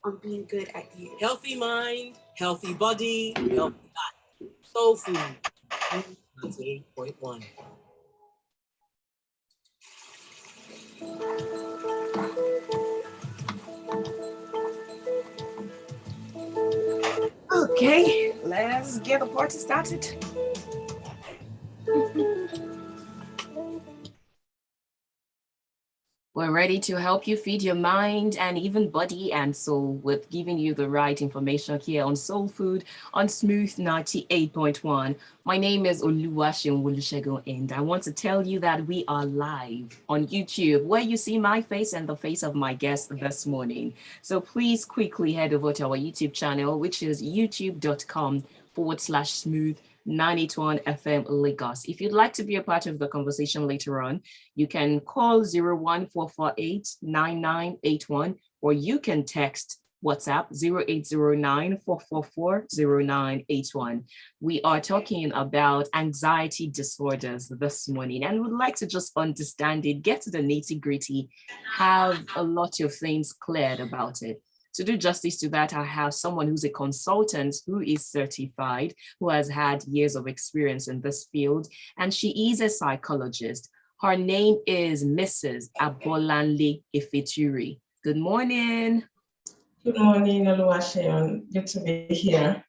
on being good at you. Healthy mind, healthy body, healthy life. Soul food. 98.1. Okay, let's get the party started. We're ready to help you feed your mind and even body and soul with giving you the right information here on Soul Food on Smooth 98.1. My name is Oluwaseun Wolusegun, and I want to tell you that we are live on YouTube, where you see my face and the face of my guest this morning. So please quickly head over to our YouTube channel, which is youtube.com/smooth 981 FM Lagos. If you'd like to be a part of the conversation later on, you can call 01448 or you can text WhatsApp 0809-444-0981. We are talking about anxiety disorders this morning and would like to just understand it, get to the nitty-gritty, have a lot of things cleared about it. To do justice to that, I have someone who's a consultant, who is certified, who has had years of experience in this field, and she is a psychologist. Her name is Mrs. Abolanle Ifeturi. Good morning. Good morning, Oluwaseun. Good to be here.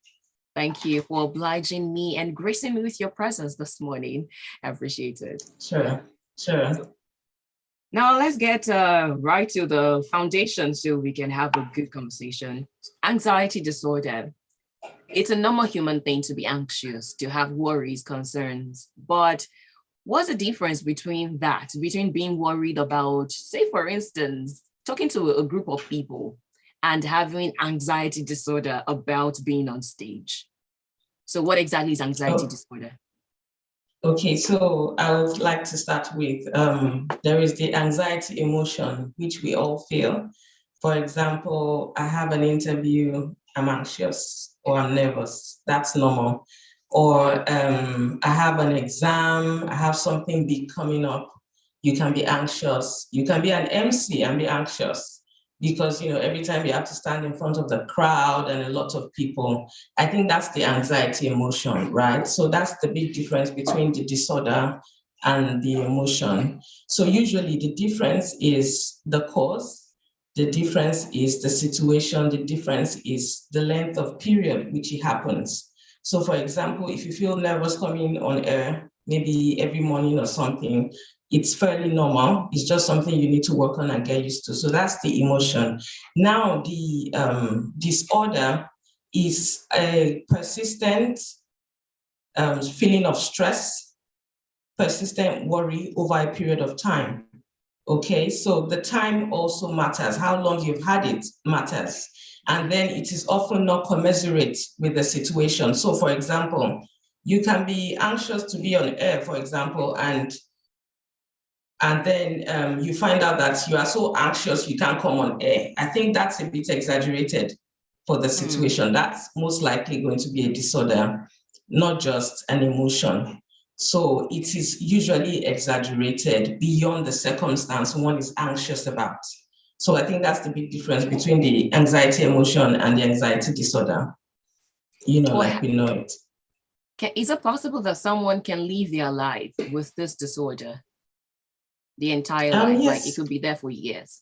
Thank you for obliging me and gracing me with your presence this morning. I appreciate it. Sure. Now let's get right to the foundation so we can have a good conversation. Anxiety disorder. It's a normal human thing to be anxious, to have worries, concerns. But what's the difference between being worried about, say, for instance, talking to a group of people and having anxiety disorder about being on stage? So what exactly is anxiety disorder? Okay, so I would like to start with, there is the anxiety emotion, which we all feel. For example, I have an interview, I'm anxious or I'm nervous. That's normal. Or I have an exam, I have something big coming up. You can be anxious. You can be an MC and be anxious because, every time you have to stand in front of the crowd and a lot of people. I think that's the anxiety emotion, right? So that's the big difference between the disorder and the emotion. So usually the difference is the cause, the difference is the situation, the difference is the length of period which it happens. So for example, if you feel nervous coming on air, maybe every morning or something, it's fairly normal. It's just something you need to work on and get used to. So that's the emotion. Now, the disorder is a persistent feeling of stress, persistent worry over a period of time. Okay, so the time also matters. How long you've had it matters. And then it is often not commensurate with the situation. So for example, you can be anxious to be on air, for example, and then you find out that you are so anxious you can't come on air. I think that's a bit exaggerated for the situation. That's most likely going to be a disorder, not just an emotion. So it is usually exaggerated beyond the circumstance one is anxious about. So I think that's the big difference between the anxiety emotion and the anxiety disorder. Like we know it. Is it possible that someone can live their life with this disorder? The entire life, yes. Like it could be there for years.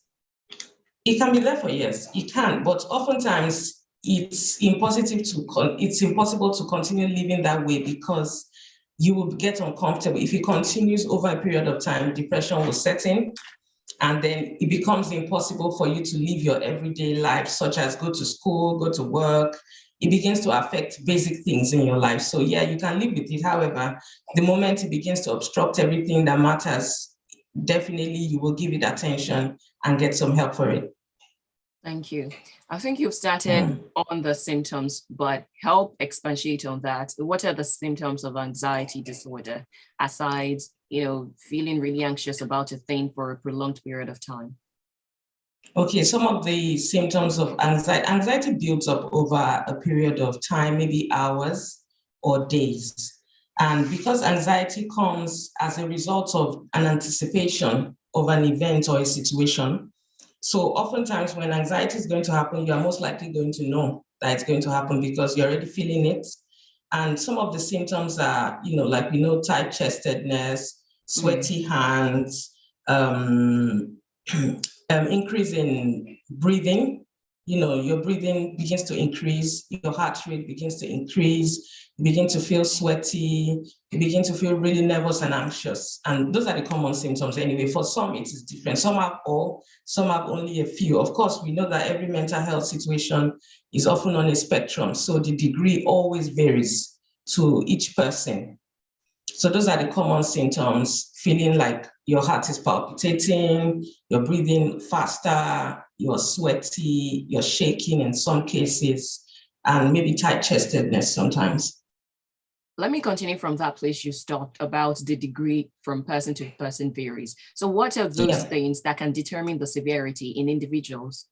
It can be there for years. It can, but oftentimes it's impossible to continue living that way because you will get uncomfortable. If it continues over a period of time, depression will set in, and then it becomes impossible for you to live your everyday life, such as go to school, go to work. It begins to affect basic things in your life. So yeah, you can live with it. However, the moment it begins to obstruct everything that matters, definitely you will give it attention and get some help for it. Thank you. I think you've started on the symptoms, but help expatiate on that. What are the symptoms of anxiety disorder aside, feeling really anxious about a thing for a prolonged period of time? Okay, some of the symptoms of anxiety builds up over a period of time, maybe hours or days. And because anxiety comes as a result of an anticipation of an event or a situation, So oftentimes when anxiety is going to happen, you are most likely going to know that it's going to happen because you're already feeling it. And some of the symptoms are, like we know, tight-chestedness, sweaty hands, increase in breathing. Your breathing begins to increase, your heart rate begins to increase, you begin to feel sweaty, you begin to feel really nervous and anxious. And those are the common symptoms anyway. For some, it is different. Some have all, some have only a few. Of course, we know that every mental health situation is often on a spectrum, so the degree always varies to each person. So those are the common symptoms: feeling like your heart is palpitating, you're breathing faster, you're sweaty, you're shaking in some cases, and maybe tight-chestedness sometimes. Let me continue from that place you stopped about the degree from person to person varies. So what are those things that can determine the severity in individuals?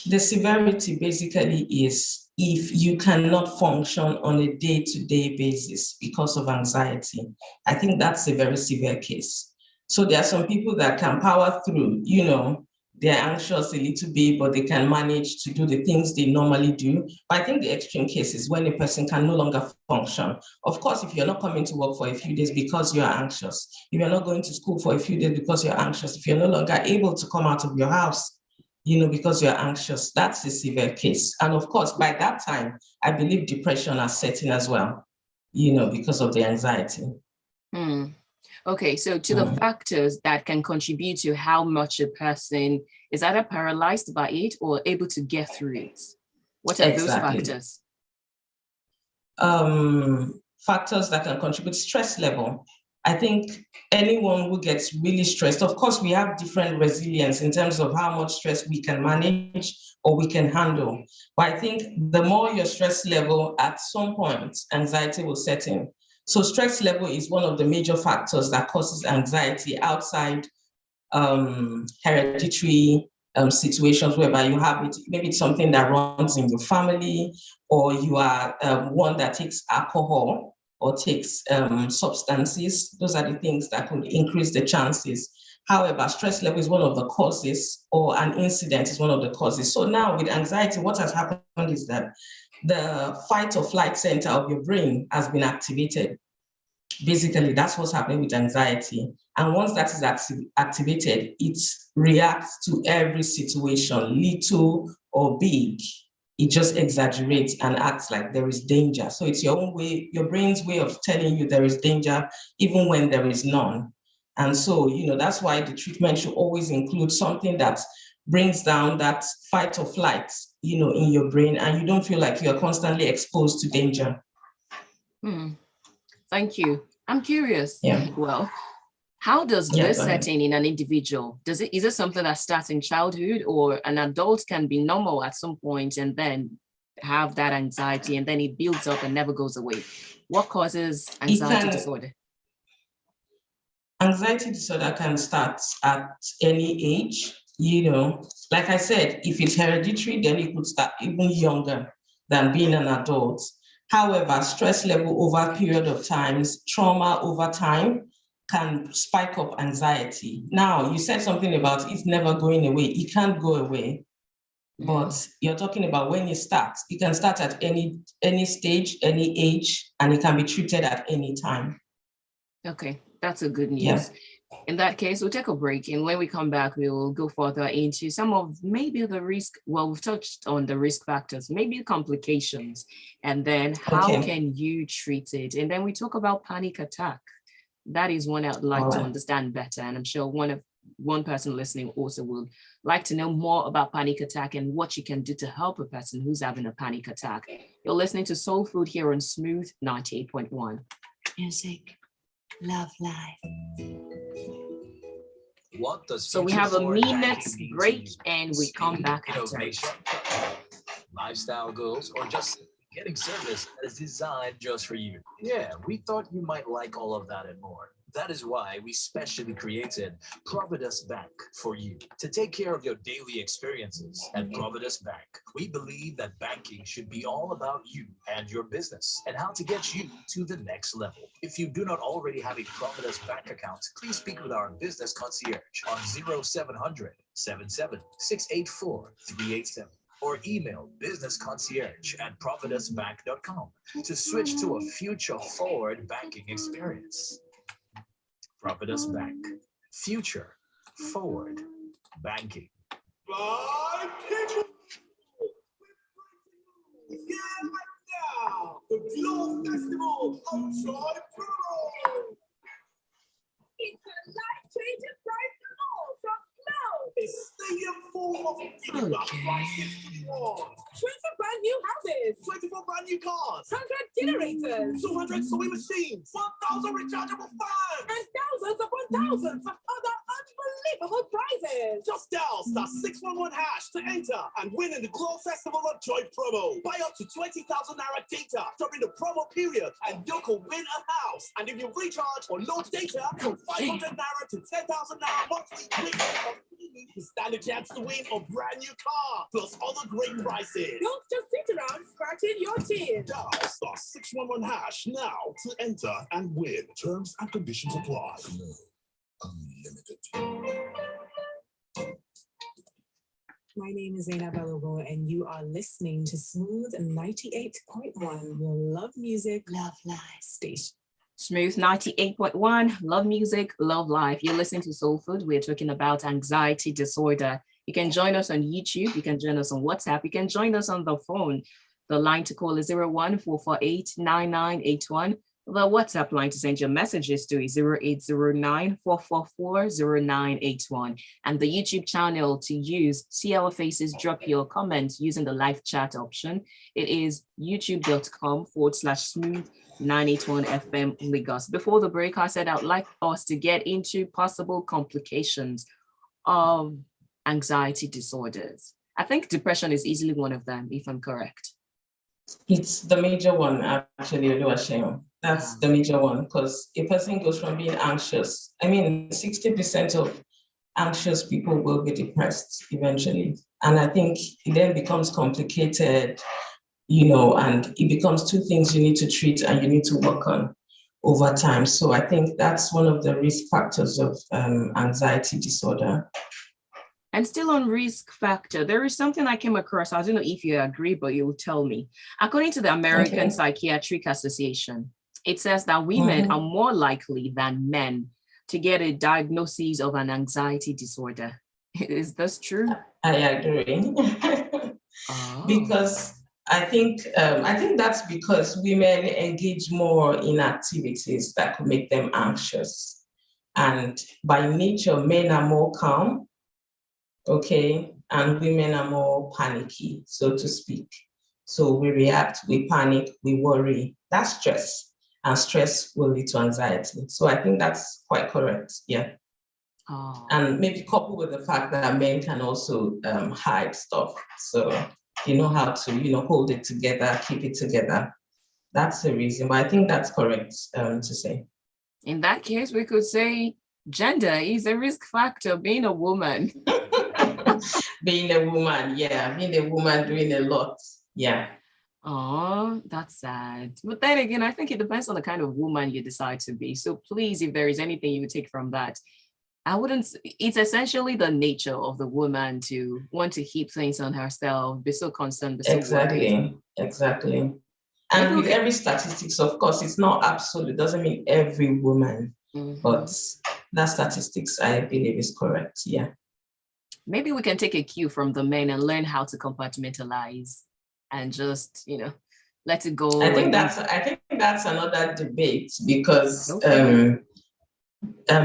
The severity basically is if you cannot function on a day-to-day basis because of anxiety. I think that's a very severe case. So there are some people that can power through, they're anxious a little bit, but they can manage to do the things they normally do. But I think the extreme case is when a person can no longer function. Of course, if you're not coming to work for a few days because you're anxious, if you're not going to school for a few days because you're anxious, if you're no longer able to come out of your house, because you're anxious, that's a severe case. And of course, by that time, I believe depression is setting as well, because of the anxiety. Okay, so to the factors that can contribute to how much a person is either paralyzed by it or able to get through it. What are those factors? Factors that can contribute: stress level. I think anyone who gets really stressed, of course, we have different resilience in terms of how much stress we can manage or we can handle. But I think the more your stress level, at some point, anxiety will set in. So stress level is one of the major factors that causes anxiety outside hereditary situations whereby you have it. Maybe it's something that runs in your family, or you are one that takes alcohol or takes substances. Those are the things that could increase the chances. However, stress level is one of the causes, or an incident is one of the causes. So now with anxiety, what has happened is that the fight or flight center of your brain has been activated. Basically, that's what's happening with anxiety. And once that is activated, it reacts to every situation, little or big. It just exaggerates and acts like there is danger. So it's your own way, your brain's way of telling you there is danger, even when there is none. And so, that's why the treatment should always include something that brings down that fight or flight, in your brain, and you don't feel like you're constantly exposed to danger. Thank you. I'm curious. Yeah. Well, how does this setting in an individual, is it something that starts in childhood, or an adult can be normal at some point and then have that anxiety and then it builds up and never goes away? What causes anxiety disorder? Anxiety disorder can start at any age. Like I said, if it's hereditary, then it could start even younger than being an adult. However, stress level over a period of times, trauma over time, can spike up anxiety. Now, you said something about it's never going away. It can't go away. But you're talking about when it starts. It can start at any stage, any age, and it can be treated at any time. Okay, that's a good news. Yeah. In that case, we'll take a break, and when we come back, we will go further into some of maybe the risk. Well, we've touched on the risk factors, maybe complications, and then how can you treat it? And then we talk about panic attack. That is one I'd like to understand better, and I'm sure one person listening also would like to know more about panic attack and what you can do to help a person who's having a panic attack. You're listening to Soul Food here on Smooth 98.1. Music, love life. What does so we have a minute break and we come back after. Lifestyle goals, or just getting service that is designed just for you? Yeah, we thought you might like all of that and more. That is why we specially created Providus Bank for you to take care of your daily experiences. At Providus Bank, we believe that banking should be all about you and your business and how to get you to the next level. If you do not already have a Providus Bank account, please speak with our business concierge on 0700 77 684 387 or email businessconcierge@providusbank.com to switch to a future forward banking experience. Providus Bank, future forward banking. My people, yeah, right now, the Glow Festival of Joy Pro. It's a life-changing prize for all from Glow. A stadium full of prizes to be won. 20 brand new houses, 24 brand new cars, 100 generators, 200 sewing machines, 1,000 rechargeable fans, and thousands upon thousands of other unbelievable prizes. Just dial *611# to enter and win in the Glow Festival of Joy promo. Buy up to 20,000 naira data during the promo period and you can win a house. And if you recharge or load data from 500 naira to 10,000 naira monthly, you stand a chance to win a brand new car plus other great prizes. Don't just sit around scratching your chin. Dial *611# now to enter and win. Terms and conditions apply. Unlimited. My name is Zainab Balogo, and you are listening to Smooth 98.1, your love music, Love life. station. Smooth 98.1, love music, love life. You're listening to Soul Food. We're talking about anxiety disorder. You can join us on YouTube. You can join us on WhatsApp. You can join us on the phone. The line to call is 014489981. The WhatsApp line to send your messages to is 0809-444-0981. And the YouTube channel to use, see our faces, drop your comments using the live chat option. It is youtube.com/smooth981FM Lagos. Before the break, I said I'd like us to get into possible complications of anxiety disorders. I think depression is easily one of them, if I'm correct. It's the major one, actually, Oluwaseun. That's the major one, because a person goes from being anxious. 60% of anxious people will be depressed eventually. And I think it then becomes complicated, and it becomes two things you need to treat and you need to work on over time. So I think that's one of the risk factors of anxiety disorder. And still on risk factor, there is something I came across. I don't know if you agree, but you will tell me. According to the American Psychiatric Association, it says that women are more likely than men to get a diagnosis of an anxiety disorder. Is this true? I agree. Because I think that's because women engage more in activities that could make them anxious. And by nature, men are more calm. Okay, and women are more panicky, so to speak. So we react, we panic, we worry. That's stress, and stress will lead to anxiety. So I think that's quite correct, yeah. And maybe coupled with the fact that men can also hide stuff. So you know how to, hold it together, keep it together. That's the reason, but I think that's correct to say. In that case, we could say gender is a risk factor, being a woman. Being a woman, yeah. Being a woman doing a lot, yeah. Oh, that's sad. But then again, I think it depends on the kind of woman you decide to be. So please, if there is anything you take from that, it's essentially the nature of the woman to want to keep things on herself, be so concerned, be so worried. Exactly. And with every statistics, of course, it's not absolute, doesn't mean every woman, but that statistics, I believe, is correct, yeah. Maybe we can take a cue from the men and learn how to compartmentalize and just, let it go. I think that's another debate because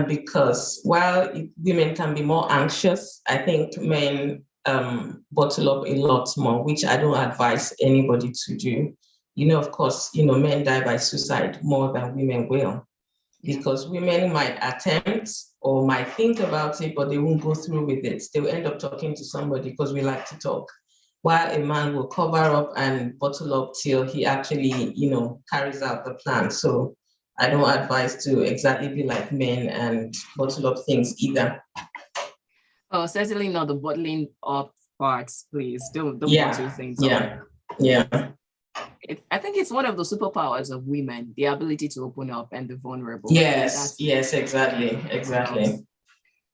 because while women can be more anxious, I think men bottle up a lot more, which I don't advise anybody to do. Of course, men die by suicide more than women will. Because women might attempt or might think about it, but they won't go through with it. They will end up talking to somebody because we like to talk. While a man will cover up and bottle up till he actually, carries out the plan. So I don't advise to exactly be like men and bottle up things either. Oh, certainly not the bottling up parts, please. Don't bottle things up. Yeah. I think it's one of the superpowers of women, the ability to open up and be vulnerable. Yes, exactly.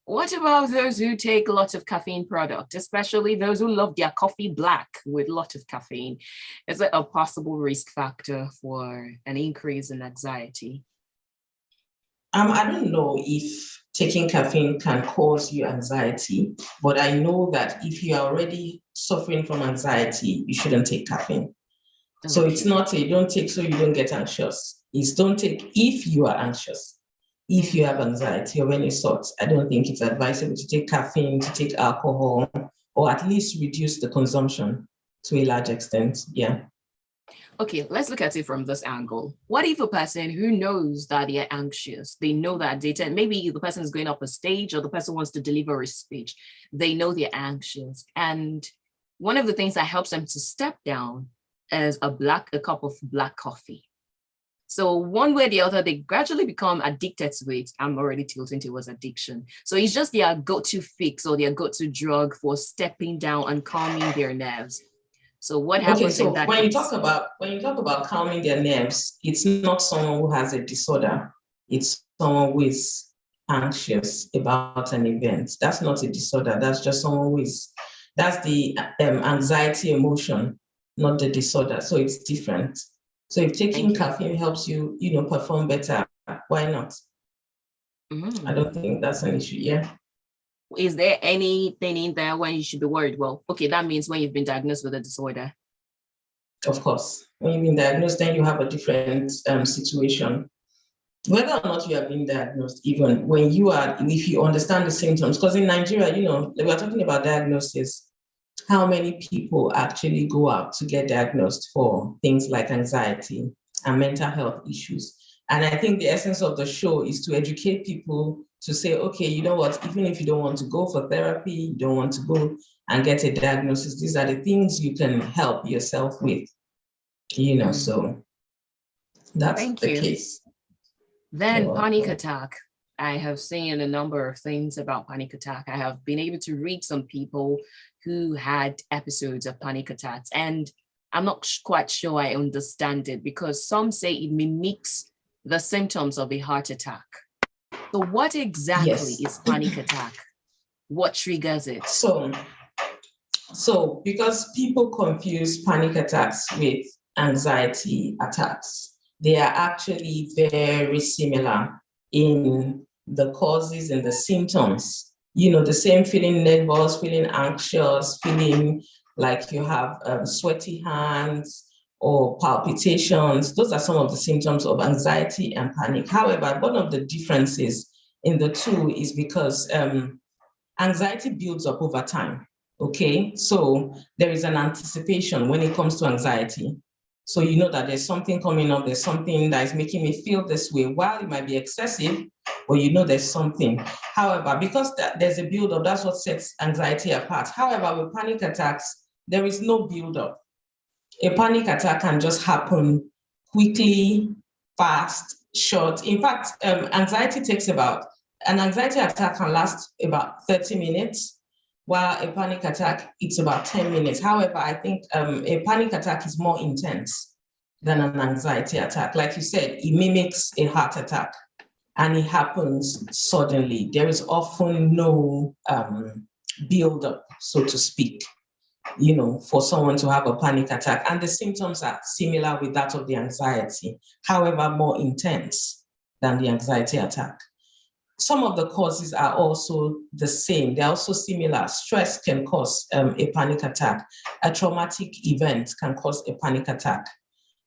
What about those who take lots of caffeine product, especially those who love their coffee black with lots of caffeine? Is it a possible risk factor for an increase in anxiety? I don't know if taking caffeine can cause you anxiety, but I know that if you are already suffering from anxiety, you shouldn't take caffeine. So it's not a don't take so you don't get anxious. It's don't take if you are anxious. If you have anxiety of any sort, I don't think it's advisable to take caffeine, to take alcohol, or at least reduce the consumption to a large extent. Yeah. Okay, let's look at it from this angle. What if a person who knows that they're anxious, they know that maybe the person is going up a stage or the person wants to deliver a speech, they know they're anxious. And one of the things that helps them to step down is a cup of black coffee. So one way or the other, they gradually become addicted to it. I'm already tilting towards addiction. So it's just their go-to fix or their go-to drug for stepping down and calming their nerves. So what happens in that when case? you talk about calming their nerves, it's not someone who has a disorder. It's someone who is anxious about an event. That's not a disorder. That's just someone that's the anxiety emotion, not the disorder. So it's different. So if taking caffeine helps you, perform better, why not? I don't think that's an issue. Yeah. Is there anything in there when you should be worried? Well, okay, that means when you've been diagnosed with a disorder. Of course, when you've been diagnosed, then you have a different situation. Whether or not you have been diagnosed, even if you understand the symptoms, because in Nigeria, we're talking about diagnosis. How many people actually go out to get diagnosed for things like anxiety and mental health issues? And I think the essence of the show is to educate people to say, okay, you know what, even if you don't want to go for therapy, you don't want to go and get a diagnosis, these are the things you can help yourself with, so that's the case. Then panic attack. I have seen a number of things about panic attack. I have been able to read some people who had episodes of panic attacks, and I'm not quite sure I understand it because some say it mimics the symptoms of a heart attack. So what exactly is panic attack? What triggers it? So because people confuse panic attacks with anxiety attacks, they are actually very similar in the causes and the symptoms. The same feeling nervous, feeling anxious, feeling like you have sweaty hands or palpitations. Those are some of the symptoms of anxiety and panic. However, one of the differences in the two is because anxiety builds up over time. Okay, so there is an anticipation when it comes to anxiety. So you know that there's something coming up, there's something that is making me feel this way. While it might be excessive, but there's something. However, because there's a buildup, that's what sets anxiety apart. However, with panic attacks, there is no buildup. A panic attack can just happen quickly, fast, short. In fact, an anxiety attack can last about 30 minutes, while a panic attack, it's about 10 minutes. However, I think a panic attack is more intense than an anxiety attack. Like you said, it mimics a heart attack and it happens suddenly. There is often no build-up, so to speak, for someone to have a panic attack. And the symptoms are similar with that of the anxiety, however, more intense than the anxiety attack. Some of the causes are also the same. They're also similar. Stress can cause a panic attack. A traumatic event can cause a panic attack.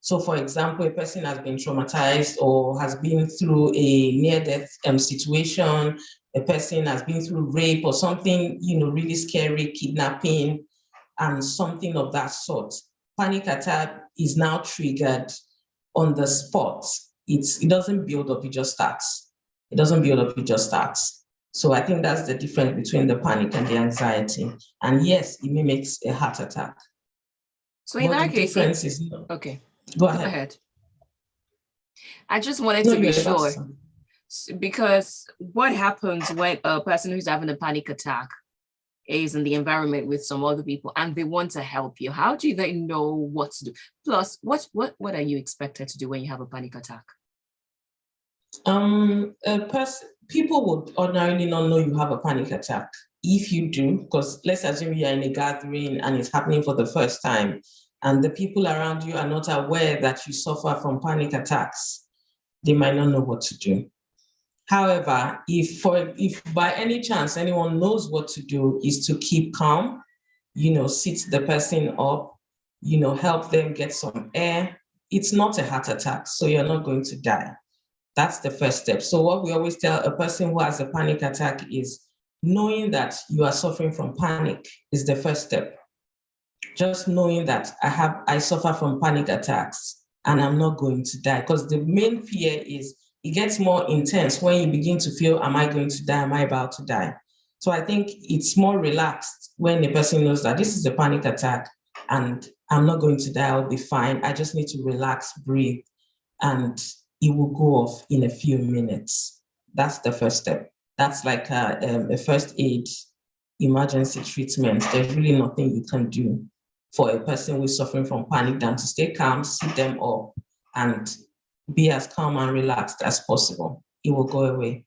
So for example, a person has been traumatized or has been through a near-death situation, a person has been through rape or something, really scary, kidnapping, and something of that sort. Panic attack is now triggered on the spot. It doesn't build up, it just starts. It doesn't build up, it just starts. So I think that's the difference between the panic and the anxiety. And yes, it mimics a heart attack. So in that case, okay. Go ahead. I just wanted No, to be you're sure, awesome. because what happens when a person who's having a panic attack is in the environment with some other people and they want to help you? How do they know what to do? Plus, what are you expected to do when you have a panic attack? People would ordinarily not know you have a panic attack. If you do, because let's assume you're in a gathering and it's happening for the first time, and the people around you are not aware that you suffer from panic attacks, they might not know what to do. However, if by any chance anyone knows what to do, is to keep calm, sit the person up, help them get some air. It's not a heart attack, so you're not going to die. That's the first step. So what we always tell a person who has a panic attack is knowing that you are suffering from panic is the first step. Just knowing that I suffer from panic attacks and I'm not going to die. Because the main fear is it gets more intense when you begin to feel, am I going to die? Am I about to die? So I think it's more relaxed when the person knows that this is a panic attack and I'm not going to die, I'll be fine. I just need to relax, breathe, and it will go off in a few minutes. That's the first step. That's like a first aid emergency treatment. There's really nothing you can do for a person who is suffering from panic than to stay calm, sit them up, and be as calm and relaxed as possible. It will go away.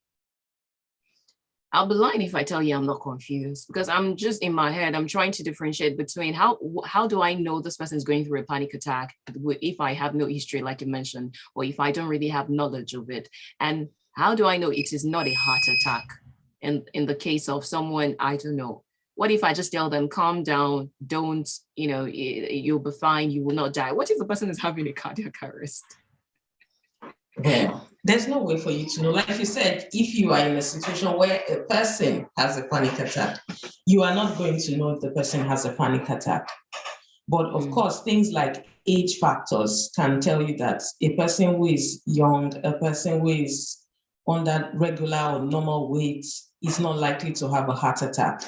I'll be lying if I tell you I'm not confused, because I'm just in my head, I'm trying to differentiate between how do I know this person is going through a panic attack if I have no history, like you mentioned, or if I don't really have knowledge of it? And how do I know it is not a heart attack? And in the case of someone, I don't know, what if I just tell them, calm down, don't, you'll be fine, you will not die? What if the person is having a cardiac arrest? Well, there's no way for you to know. Like you said, if you are in a situation where a person has a panic attack, you are not going to know if the person has a panic attack. But of course, things like age factors can tell you that a person who is young, a person who is under regular or normal weight is not likely to have a heart attack.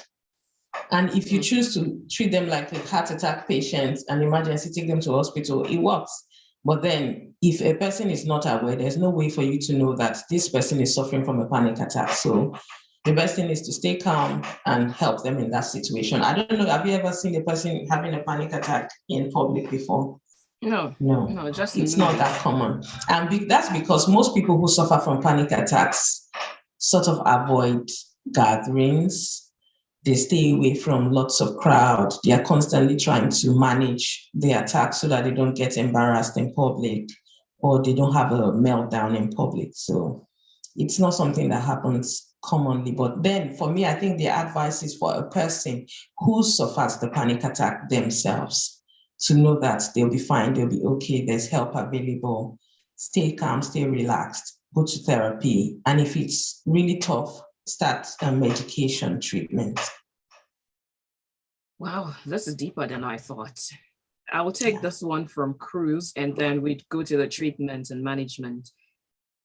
And if you choose to treat them like a heart attack patient and emergency, take them to hospital, it works. But then if a person is not aware, there's no way for you to know that this person is suffering from a panic attack. So the best thing is to stay calm and help them in that situation. I don't know, have you ever seen a person having a panic attack in public before? No, just it's not that common. And that's because most people who suffer from panic attacks sort of avoid gatherings. They stay away from lots of crowd. They are constantly trying to manage the attack so that they don't get embarrassed in public or they don't have a meltdown in public. So it's not something that happens commonly. But then for me, I think the advice is for a person who suffers the panic attack themselves to know that they'll be fine, they'll be okay, there's help available. Stay calm, stay relaxed, go to therapy. And if it's really tough, start a medication treatment. Wow, this is deeper than I thought. I will take this one from Cruz and then we'd go to the treatment and management.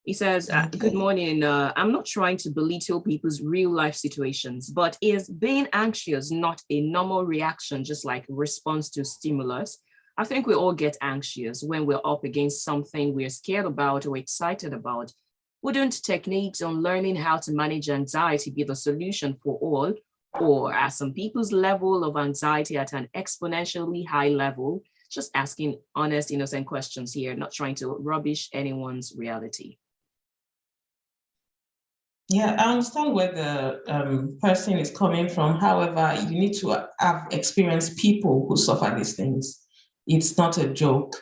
He says, good morning. I'm not trying to belittle people's real life situations, but is being anxious not a normal reaction, just like response to stimulus? I think we all get anxious when we're up against something we're scared about or excited about. Wouldn't techniques on learning how to manage anxiety be the solution for all? Or are some people's level of anxiety at an exponentially high level? Just asking honest, innocent questions here, not trying to rubbish anyone's reality. Yeah, I understand where the person is coming from. However, you need to have experienced people who suffer these things. It's not a joke.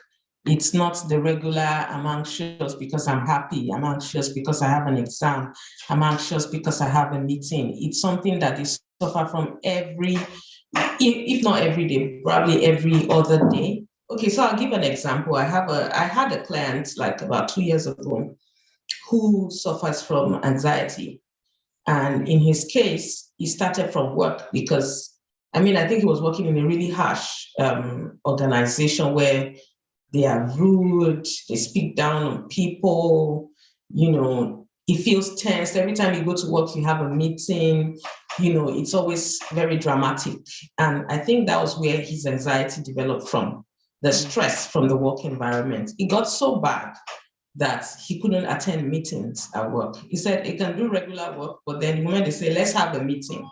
It's not the regular, I'm anxious because I'm happy. I'm anxious because I have an exam. I'm anxious because I have a meeting. It's something that is suffered from if not every day, probably every other day. Okay, so I'll give an example. I had a client like about 2 years ago who suffers from anxiety. And in his case, he started from work because, I think he was working in a really harsh organization where they are rude, they speak down on people, he feels tense. Every time you go to work, you have a meeting, it's always very dramatic. And I think that was where his anxiety developed from, the stress from the work environment. It got so bad that he couldn't attend meetings at work. He said he can do regular work, but then the moment they say, let's have a meeting,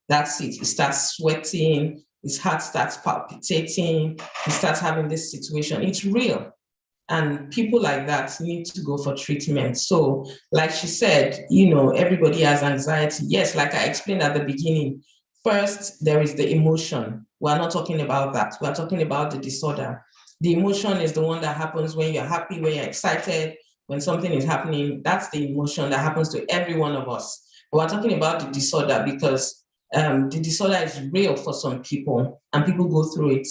that's it. He starts sweating, his heart starts palpitating, he starts having this situation. It's real. And people like that need to go for treatment. So, like she said, everybody has anxiety. Yes, like I explained at the beginning, first, there is the emotion. We're not talking about that. We're talking about the disorder. The emotion is the one that happens when you're happy, when you're excited, when something is happening. That's the emotion that happens to every one of us. But we're talking about the disorder because the disorder is real for some people and people go through it.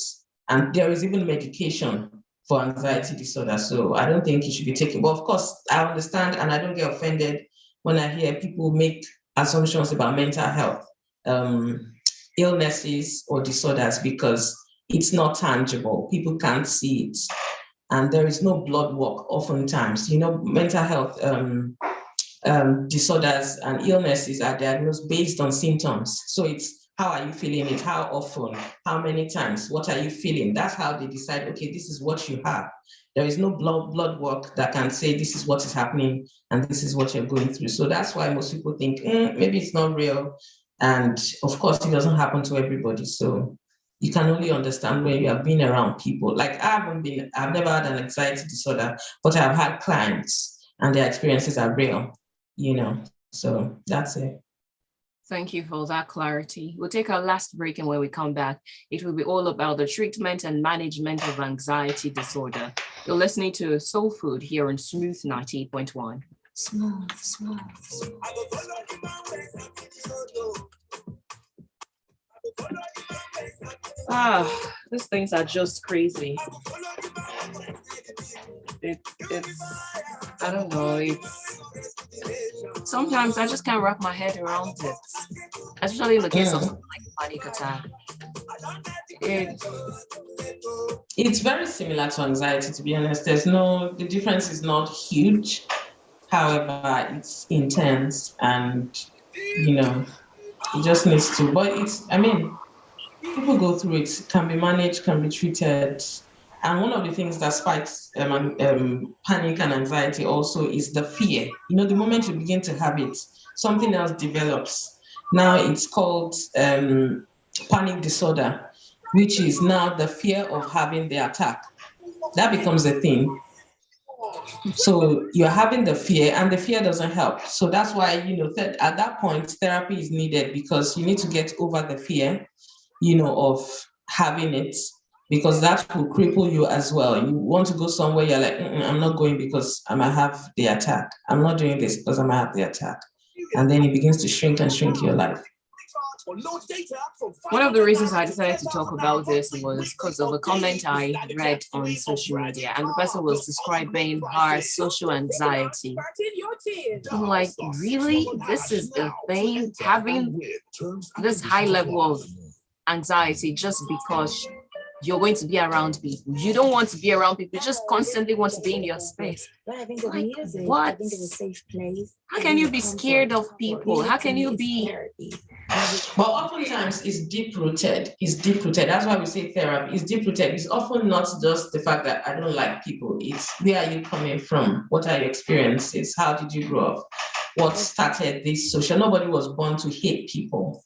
And there is even medication for anxiety disorder. So I don't think it should be taken. But of course, I understand and I don't get offended when I hear people make assumptions about mental health, illnesses or disorders, because it's not tangible. People can't see it. And there is no blood work oftentimes. Mental health disorders and illnesses are diagnosed based on symptoms. So it's how are you feeling it? How often? How many times? What are you feeling? That's how they decide, okay, this is what you have. There is no blood work that can say this is what is happening and this is what you're going through. So that's why most people think, maybe it's not real. And of course, it doesn't happen to everybody. So you can only understand when you have been around people. Like I've never had an anxiety disorder, but I've had clients and their experiences are real, so that's it. Thank you for that clarity. We'll take our last break, and when we come back, it will be all about the treatment and management of anxiety disorder. You're listening to Soul Food here on Smooth 98.1. Smooth, smooth, smooth. These things are just crazy. It's I don't know, sometimes I just can't wrap my head around it, especially in the case of something like panic attack. It's very similar to anxiety, to be honest. The difference is not huge. However, it's intense and, it just needs to, but people go through it, can be managed, can be treated. And one of the things that spikes panic and anxiety also is the fear. The moment you begin to have it, something else develops. Now it's called panic disorder, which is now the fear of having the attack. That becomes a thing. So you're having the fear and the fear doesn't help. So that's why, at that point, therapy is needed because you need to get over the fear, of having it, because that will cripple you as well. You want to go somewhere, you're like, I'm not going because I might have the attack. I'm not doing this because I might have the attack. And then it begins to shrink and shrink your life. One of the reasons I decided to talk about this was because of a comment I read on social media, and the person was describing her social anxiety. I'm like, really? This is the thing? Having this high level of anxiety just because you're going to be around people. You don't want to be around people. You just constantly want to be in your space. I think of music. What? I think it's a safe place. How can you be scared of people? How can you be? But oftentimes it's deep-rooted. It's deep-rooted. That's why we say therapy. It's deep-rooted. It's often not just the fact that I don't like people. It's where are you coming from? What are your experiences? How did you grow up? What started this social? Nobody was born to hate people,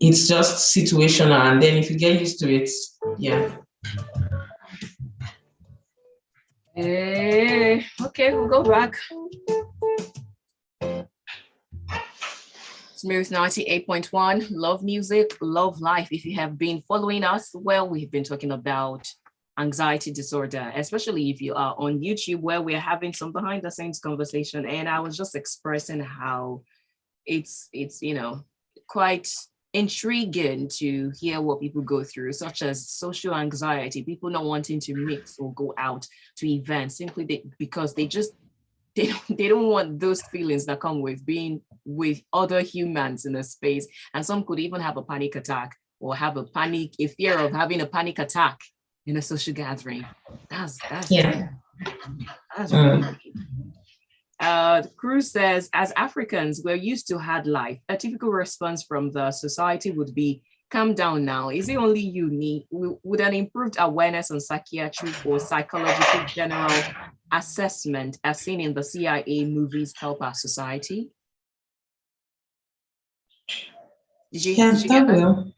It's just situational. And then if you get used to it, yeah. Okay, we'll go back. Smooth 98.1, love music, love life. If you have been following us, well, we've been talking about anxiety disorder, especially if you are on YouTube, where we're having some behind the scenes conversation. And I was just expressing how it's quite intriguing to hear what people go through, such as social anxiety, people not wanting to mix or go out to events simply because they don't want those feelings that come with being with other humans in a space. And some could even have a panic attack or have a fear of having a panic attack in a social gathering. That's yeah. That's really The crew says, as Africans, we're used to hard life. A typical response from the society would be Calm down now. Is it only you need? Would an improved awareness on psychiatric or psychological general assessment as seen in the CIA movies help our society? Did you get that? Will.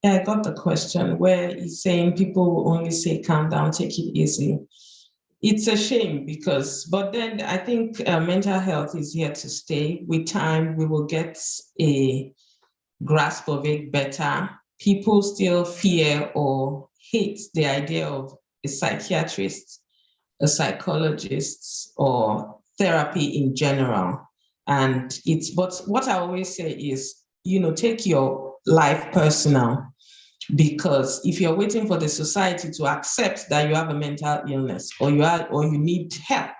Yeah, I got the question where he's saying people will only say calm down, take it easy. It's a shame but then I think mental health is here to stay. With time, we will get a grasp of it better. People still fear or hate the idea of a psychiatrist, a psychologist, or therapy in general. But what I always say is, take your life personal, because if you're waiting for the society to accept that you have a mental illness or you need help,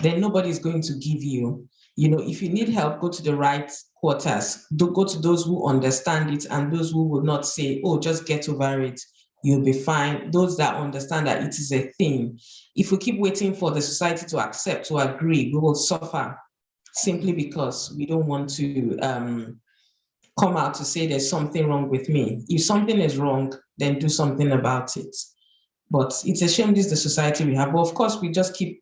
then nobody's going to give you. If you need help, go to the right quarters. Go to those who understand it and those who will not say, oh, just get over it, you'll be fine. Those that understand that it is a thing. If we keep waiting for the society to accept, to agree, we will suffer simply because we don't want to come out to say there's something wrong with me. If something is wrong, then do something about it. But it's a shame this is the society we have. But of course, we just keep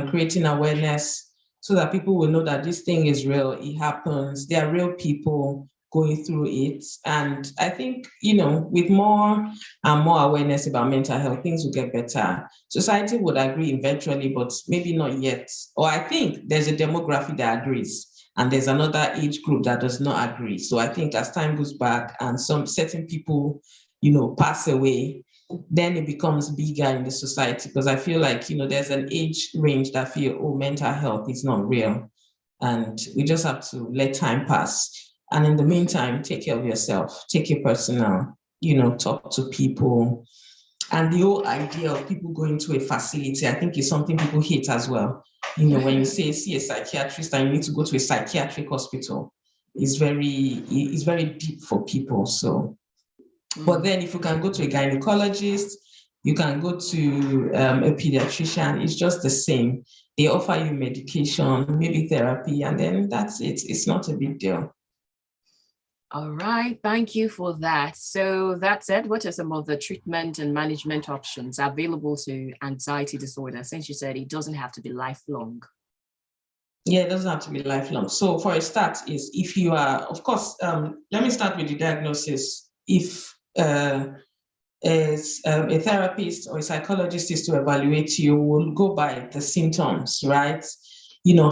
creating awareness so that people will know that this thing is real, it happens, there are real people going through it. And I think, with more and more awareness about mental health, things will get better. Society would agree eventually, but maybe not yet. Or I think there's a demographic that agrees, and there's another age group that does not agree. So I think as time goes back and some certain people, pass away, then it becomes bigger in the society, because I feel like, there's an age range that feel, oh, mental health is not real. And we just have to let time pass. And in the meantime, take care of yourself, take it personal, talk to people. And the whole idea of people going to a facility, I think is something people hate as well. When you say see a psychiatrist and you need to go to a psychiatric hospital, it's very deep for people. So, but then if you can go to a gynecologist, you can go to a pediatrician, it's just the same. They offer you medication, maybe therapy, and then that's it. It's not a big deal. All right, thank you for that. So that said, what are some of the treatment and management options available to anxiety disorder? Since you said it doesn't have to be lifelong. Yeah, it doesn't have to be lifelong. So for a start is if you are, of course, let me start with the diagnosis. If as a therapist or a psychologist is to evaluate you, will go by the symptoms, right?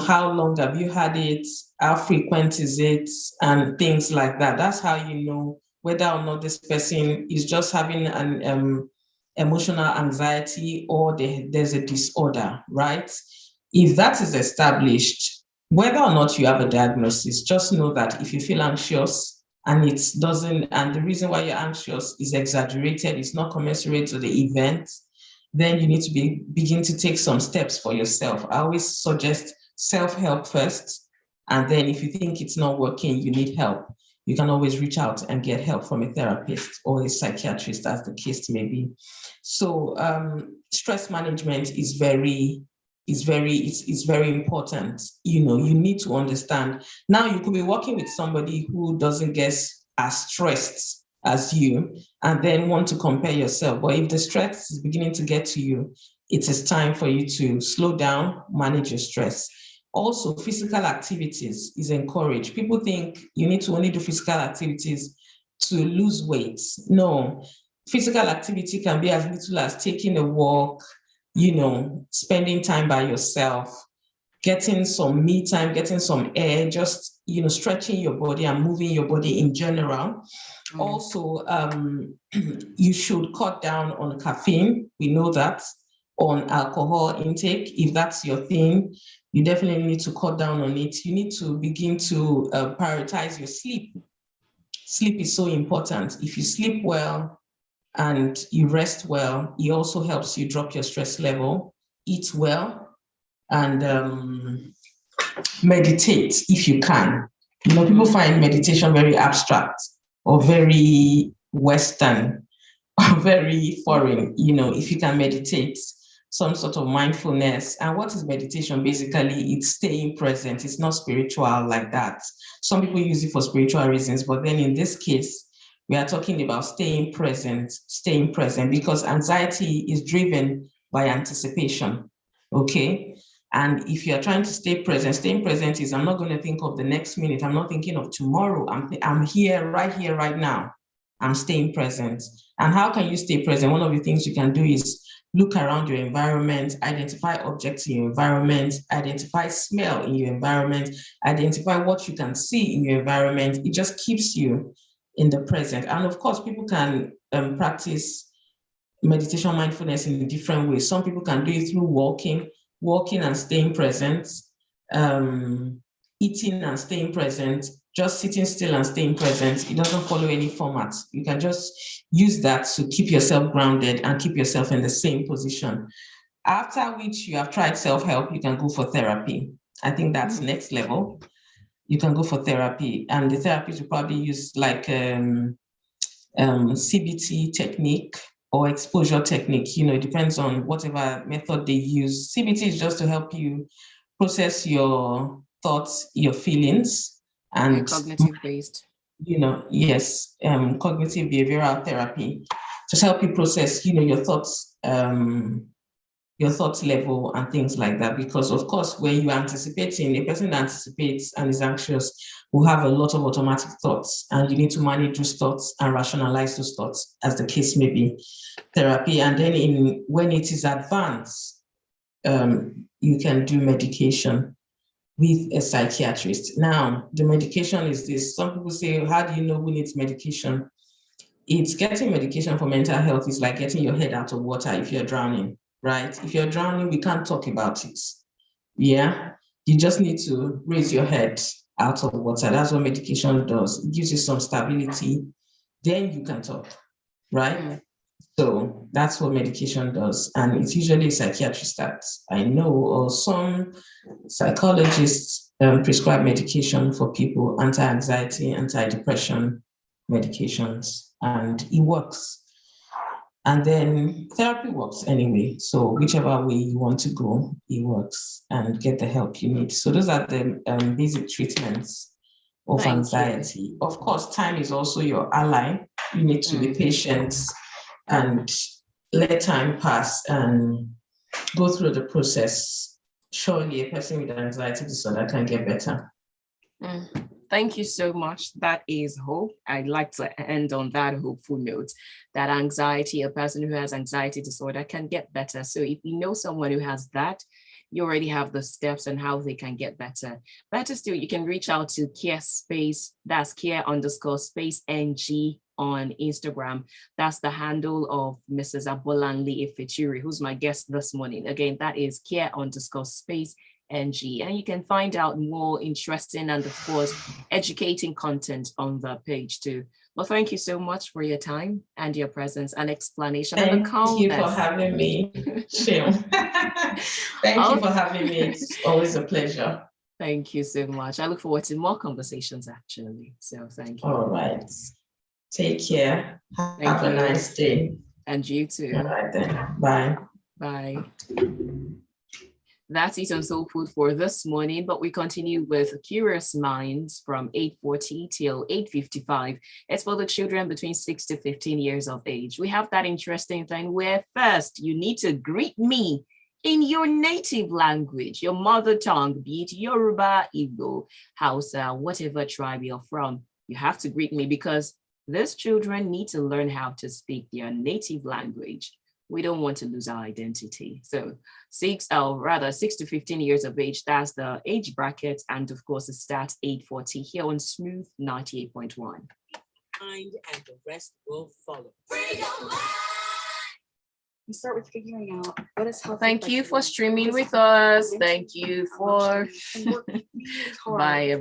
How long have you had it? How frequent is it? And things like that. That's how you know whether or not this person is just having an emotional anxiety or there's a disorder, right? If that is established, whether or not you have a diagnosis, just know that if you feel anxious, and the reason why you're anxious is exaggerated, it's not commensurate to the event, then you need to begin to take some steps for yourself. I always suggest self-help first, and then if you think it's not working, you need help, you can always reach out and get help from a therapist or a psychiatrist, as the case may be. So stress management is very important. You need to understand. Now you could be working with somebody who doesn't get as stressed as you and then want to compare yourself. But if the stress is beginning to get to you, it is time for you to slow down, manage your stress. Also, physical activities is encouraged. People think you need to only do physical activities to lose weight. No, physical activity can be as little as taking a walk, spending time by yourself, getting some me time, getting some air, just, stretching your body and moving your body in general. Also, you should cut down on caffeine. We know that. On alcohol intake, if that's your thing, you definitely need to cut down on it. You need to begin to prioritize your sleep. Sleep is so important. If you sleep well and you rest well, it also helps you drop your stress level. Eat well and meditate if you can. People find meditation very abstract or very Western or very foreign. If you can meditate, some sort of mindfulness. And what is meditation? Basically, it's staying present. It's not spiritual like that. Some people use it for spiritual reasons, but then in this case, We are talking about staying present, because anxiety is driven by anticipation, okay? And if you're trying to stay present, staying present is I'm not going to think of the next minute. I'm not thinking of tomorrow. I'm here, right now. I'm staying present. And how can you stay present? One of the things you can do is look around your environment, identify objects in your environment, identify smell in your environment, identify what you can see in your environment. It just keeps you in the present. And of course, people can practice meditation mindfulness in different ways. Some people can do it through walking and staying present, eating and staying present, just sitting still and staying present. It doesn't follow any format. You can just use that to keep yourself grounded and keep yourself in the same position. After which you have tried self-help, you can go for therapy. I think that's next level. You can go for therapy, and the therapists will probably use like CBT technique or exposure technique. It depends on whatever method they use. CBT is just to help you process your thoughts, your feelings, and cognitive based. Yes, cognitive behavioral therapy to help you process, your thoughts, your thoughts level and things like that. Because of course, when you're anticipating, a person that anticipates and is anxious will have a lot of automatic thoughts, and you need to manage those thoughts and rationalize those thoughts, as the case may be. Therapy, and then when it is advanced, you can do medication with a psychiatrist. Now, the medication is this. Some people say, how do you know who needs medication? It's getting medication for mental health is like getting your head out of water if you're drowning, right? If you're drowning, we can't talk about it. Yeah, you just need to raise your head out of water. That's what medication does. It gives you some stability. Then you can talk, right? So that's what medication does. And it's usually a psychiatrist that I know, or some psychologists prescribe medication for people, anti-anxiety, anti-depression medications, and it works. And then therapy works anyway. So whichever way you want to go, it works, and get the help you need. So those are the basic treatments of anxiety. Of course, time is also your ally. You need to be patient and let time pass and go through the process. Surely a person with anxiety disorder can get better. Thank you so much. That is hope. I'd like to end on that hopeful note, that a person who has anxiety disorder can get better. So if you know someone who has that, you already have the steps and how they can get better. Better still, you can reach out to Care Space, that's Care_Space NG on Instagram. That's the handle of Mrs. Abolanle Ifechiri, who's my guest this morning. Again, that is Care_Space NG. And you can find out more interesting and, of course, educating content on the page too. Well, thank you so much for your time and your presence and explanation. Thank you for having me, Shim. Thank you for having me. It's always a pleasure. Thank you so much. I look forward to more conversations, actually. So thank you. All right. Take care. Have a nice day. And you too. All right then. Bye. Bye. That's it on Soul Food for this morning, but we continue with Curious Minds from 8:40 till 8:55. It's for the children between 6 to 15 years of age. We have that interesting thing where first you need to greet me in your native language, your mother tongue, be it Yoruba, Igbo, Hausa, whatever tribe you're from. You have to greet me because these children need to learn how to speak their native language. We don't want to lose our identity. So 6 to 15 years of age, that's the age bracket. And of course, it starts 8:40 here on Smooth 98.1. And the rest will follow. You start with figuring out what is healthy. Thank you for streaming with us. Thank you for bye.